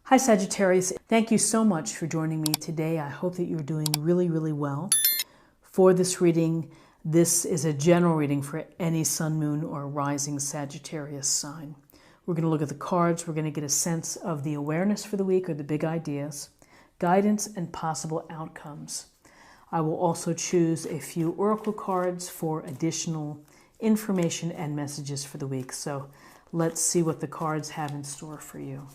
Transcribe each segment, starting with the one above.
Hi Sagittarius, thank you so much for joining me today. I hope that you're doing really, really well. For this reading, this is a general reading for any sun, moon, or rising Sagittarius sign. We're going to look at the cards. We're going to get a sense of the awareness for the week or the big ideas, guidance, and possible outcomes. I will also choose a few oracle cards for additional information and messages for the week. So let's see what the cards have in store for you.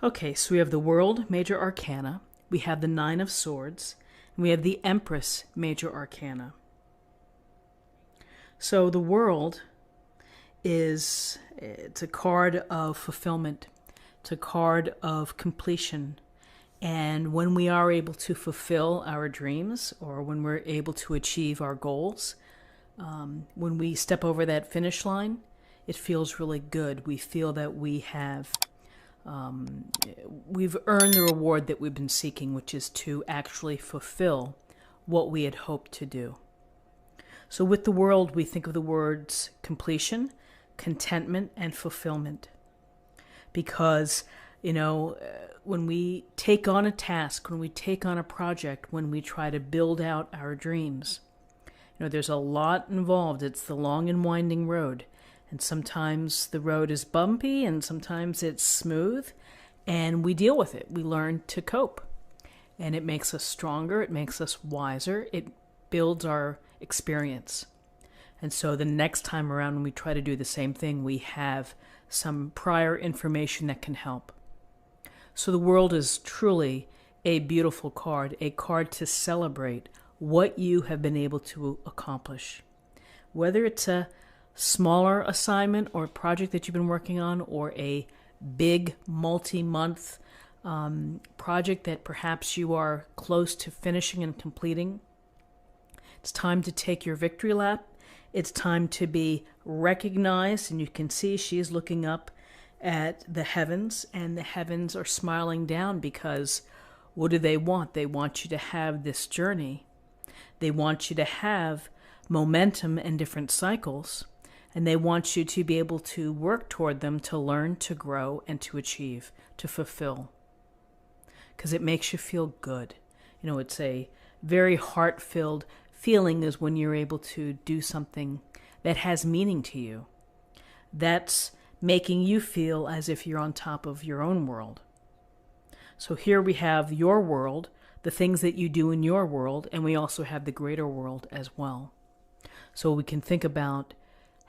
Okay, so we have the World, Major Arcana, we have the Nine of Swords, and we have the Empress, Major Arcana. So the World it's a card of fulfillment, it's a card of completion, and when we are able to fulfill our dreams, or when we're able to achieve our goals, when we step over that finish line, it feels really good. We feel that we've earned the reward that we've been seeking, which is to actually fulfill what we had hoped to do. So with the World, we think of the words completion, contentment, and fulfillment. Because, when we take on a task, when we take on a project, when we try to build out our dreams, there's a lot involved. It's the long and winding road. And sometimes the road is bumpy and sometimes it's smooth, and we deal with it. We learn to cope, and it makes us stronger. It makes us wiser. It builds our experience. And so the next time around when we try to do the same thing, we have some prior information that can help. So the World is truly a beautiful card, a card to celebrate what you have been able to accomplish. Whether it's a smaller assignment or project that you've been working on, or a big multi-month project that perhaps you are close to finishing and completing, it's time to take your victory lap. It's time to be recognized, and you can see she's looking up at the heavens, and the heavens are smiling down, because what do they want? They want you to have this journey. They want you to have momentum and different cycles. And they want you to be able to work toward them, to learn, to grow, and to achieve, to fulfill. Because it makes you feel good. It's a very heart-filled feeling is when you're able to do something that has meaning to you. That's making you feel as if you're on top of your own world. So here we have your world, the things that you do in your world, and we also have the greater world as well. So we can think about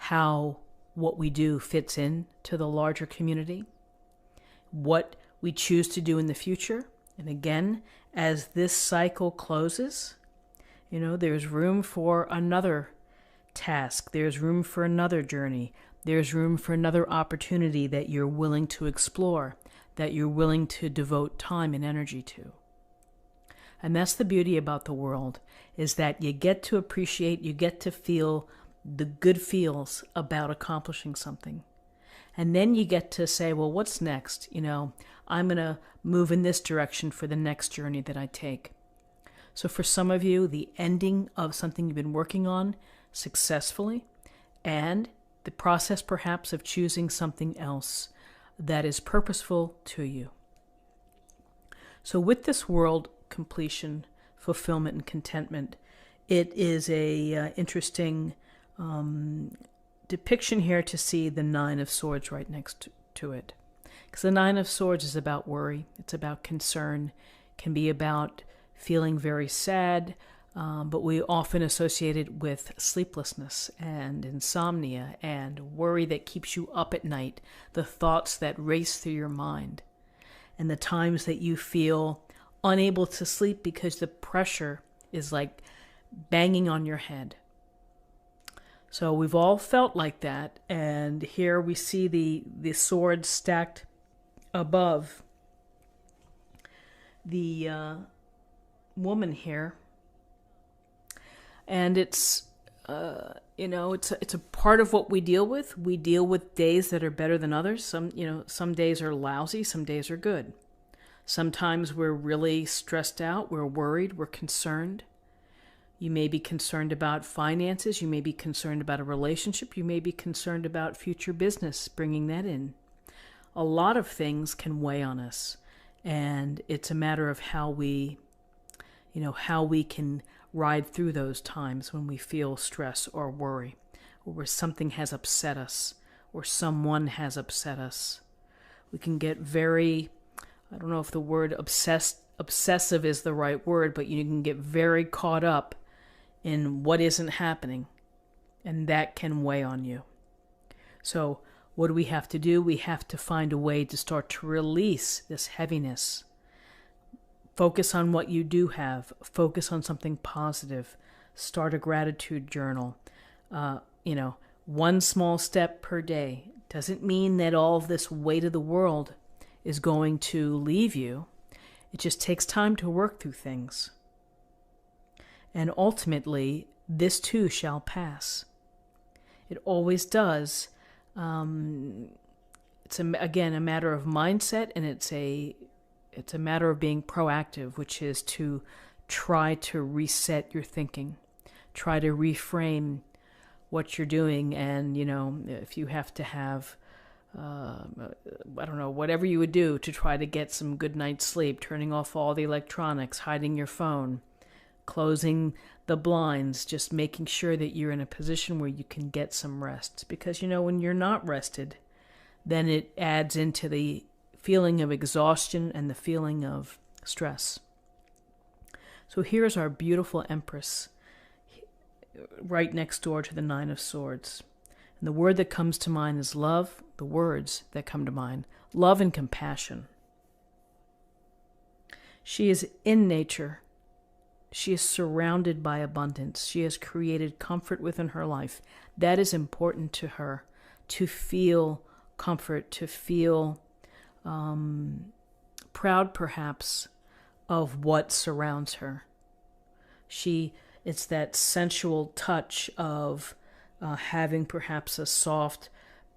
how what we do fits in to the larger community, what we choose to do in the future. And again, as this cycle closes, there's room for another task. There's room for another journey. There's room for another opportunity that you're willing to explore, that you're willing to devote time and energy to. And that's the beauty about the World, is that you get to appreciate, you get to feel the good feels about accomplishing something. And then you get to say, well, what's next? I'm going to move in this direction for the next journey that I take. So for some of you, the ending of something you've been working on successfully, and the process perhaps of choosing something else that is purposeful to you. So with this World, completion, fulfillment, and contentment, it is a interesting depiction here to see the Nine of Swords right next to it. Because the Nine of Swords is about worry. It's about concern. It can be about feeling very sad, but we often associate it with sleeplessness and insomnia and worry that keeps you up at night, the thoughts that race through your mind, and the times that you feel unable to sleep because the pressure is like banging on your head. So we've all felt like that, and here we see the swords stacked above the woman here, and it's it's a part of what we deal with. We deal with days that are better than others. Some days are lousy, some days are good. Sometimes we're really stressed out, we're worried, we're concerned. You may be concerned about finances. You may be concerned about a relationship. You may be concerned about future business, bringing that in. A lot of things can weigh on us, and it's a matter of how we can ride through those times when we feel stress or worry, or where something has upset us, or someone has upset us. We can get very, I don't know if the word obsessive is the right word, but you can get very caught up in what isn't happening, and that can weigh on you. So what do we have to do? We have to find a way to start to release this heaviness. Focus on what you do have. Focus on something positive. Start a gratitude journal. One small step per day. Doesn't mean that all of this weight of the world is going to leave you. It just takes time to work through things. And ultimately, this too shall pass. It always does. It's again a matter of mindset, and it's a matter of being proactive, which is to try to reset your thinking, try to reframe what you're doing, and if you have to have whatever you would do to try to get some good night's sleep, turning off all the electronics, hiding your phone, closing the blinds, just making sure that you're in a position where you can get some rest. Because, when you're not rested, then it adds into the feeling of exhaustion and the feeling of stress. So here's our beautiful Empress, right next door to the Nine of Swords. And the word that comes to mind is love. The words that come to mind, love and compassion. She is in nature. She is surrounded by abundance. She has created comfort within her life. That is important to her, to feel comfort, to feel proud perhaps of what surrounds her. It's that sensual touch of having perhaps a soft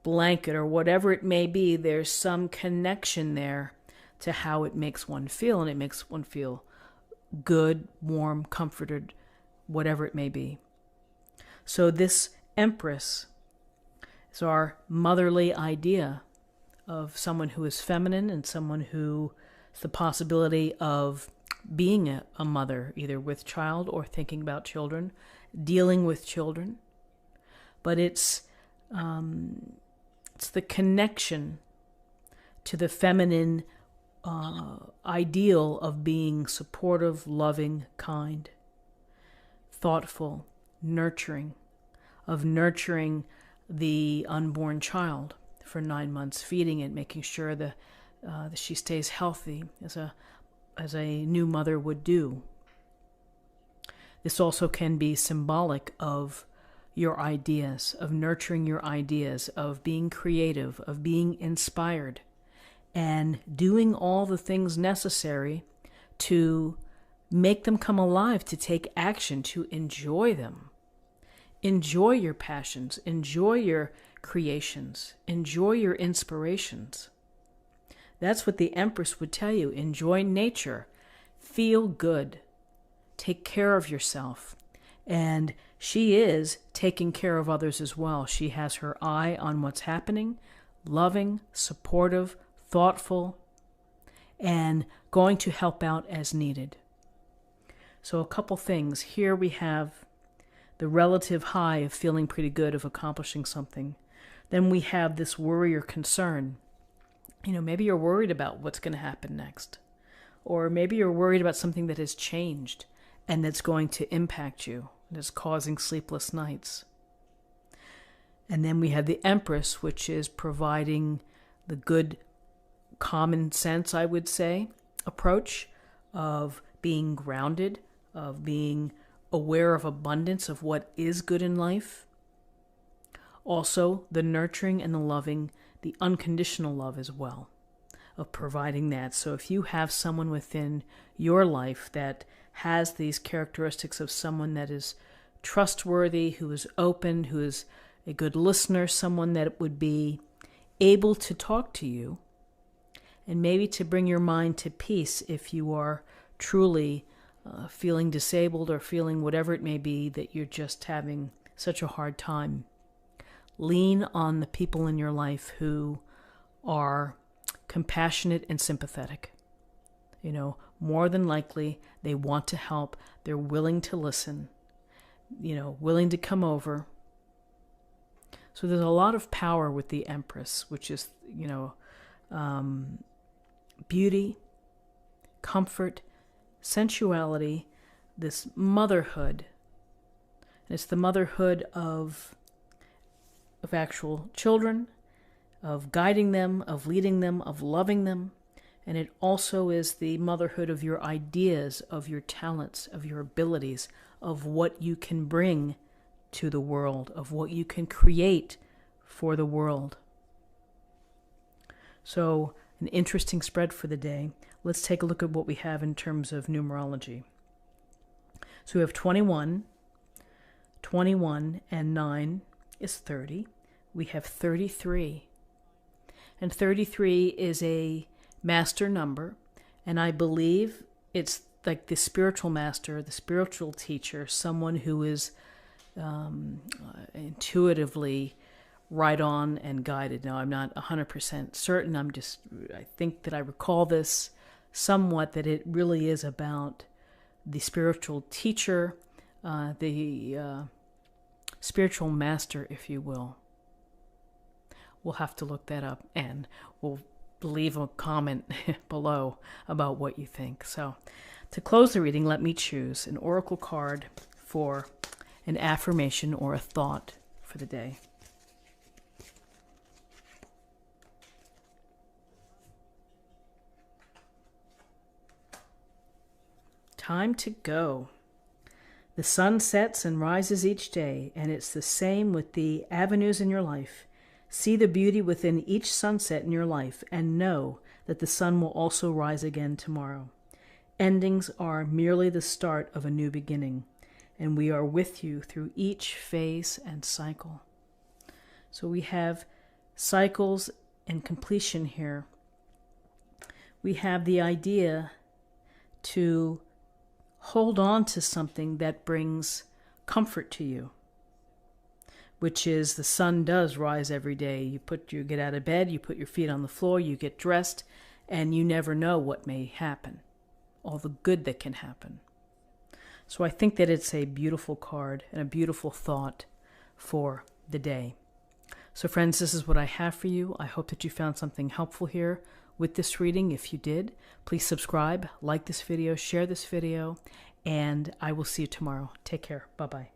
blanket or whatever it may be. There's some connection there to how it makes one feel, and it makes one feel good, warm, comforted, whatever it may be. So this Empress is our motherly idea of someone who is feminine and someone who has the possibility of being a mother, either with child or thinking about children, dealing with children. But it's the connection to the feminine ideal of being supportive, loving, kind, thoughtful, nurturing, of nurturing the unborn child for 9 months, feeding it, making sure that she stays healthy as a new mother would do. This also can be symbolic of your ideas, of nurturing your ideas, of being creative, of being inspired, and doing all the things necessary to make them come alive, to take action, to enjoy them. Enjoy your passions, enjoy your creations, enjoy your inspirations. That's what the Empress would tell you. Enjoy nature, feel good, take care of yourself. And she is taking care of others as well. She has her eye on what's happening, loving, supportive, thoughtful, and going to help out as needed. So a couple things. Here we have the relative high of feeling pretty good, of accomplishing something. Then we have this worry or concern. Maybe you're worried about what's going to happen next. Or maybe you're worried about something that has changed and that's going to impact you, that's causing sleepless nights. And then we have the Empress, which is providing the good common sense, I would say, approach of being grounded, of being aware of abundance, of what is good in life. Also, the nurturing and the loving, the unconditional love as well, of providing that. So if you have someone within your life that has these characteristics of someone that is trustworthy, who is open, who is a good listener, someone that would be able to talk to you, and maybe to bring your mind to peace if you are truly feeling disabled or feeling whatever it may be, that you're just having such a hard time, lean on the people in your life who are compassionate and sympathetic. You know, more than likely, they want to help. They're willing to listen, you know, willing to come over. So there's a lot of power with the Empress, which is, you know, beauty, comfort, sensuality, this motherhood. And it's the motherhood of actual children, of guiding them, of leading them, of loving them. And it also is the motherhood of your ideas, of your talents, of your abilities, of what you can bring to the world, of what you can create for the world. So, an interesting spread for the day. Let's take a look at what we have in terms of numerology. So we have 21, and 9 is 30. We have 33. And 33 is a master number, and I believe it's like the spiritual master, the spiritual teacher, someone who is intuitively right on and guided. Now, I'm not 100% certain. I think that I recall this somewhat, that it really is about the spiritual teacher, the spiritual master, if you will. We'll have to look that up, and we'll leave a comment below about what you think. So, to close the reading, let me choose an oracle card for an affirmation or a thought for the day. Time to go. The sun sets and rises each day, and it's the same with the avenues in your life. See the beauty within each sunset in your life, and know that the sun will also rise again tomorrow. Endings are merely the start of a new beginning, and we are with you through each phase and cycle. So we have cycles and completion here. We have the idea to hold on to something that brings comfort to you, which is the sun does rise every day. You get out of bed, you put your feet on the floor, you get dressed, and you never know what may happen, all the good that can happen. So I think that it's a beautiful card and a beautiful thought for the day. So friends, this is what I have for you. I hope that you found something helpful here with this reading. If you did, please subscribe, like this video, share this video, and I will see you tomorrow. Take care. Bye-bye.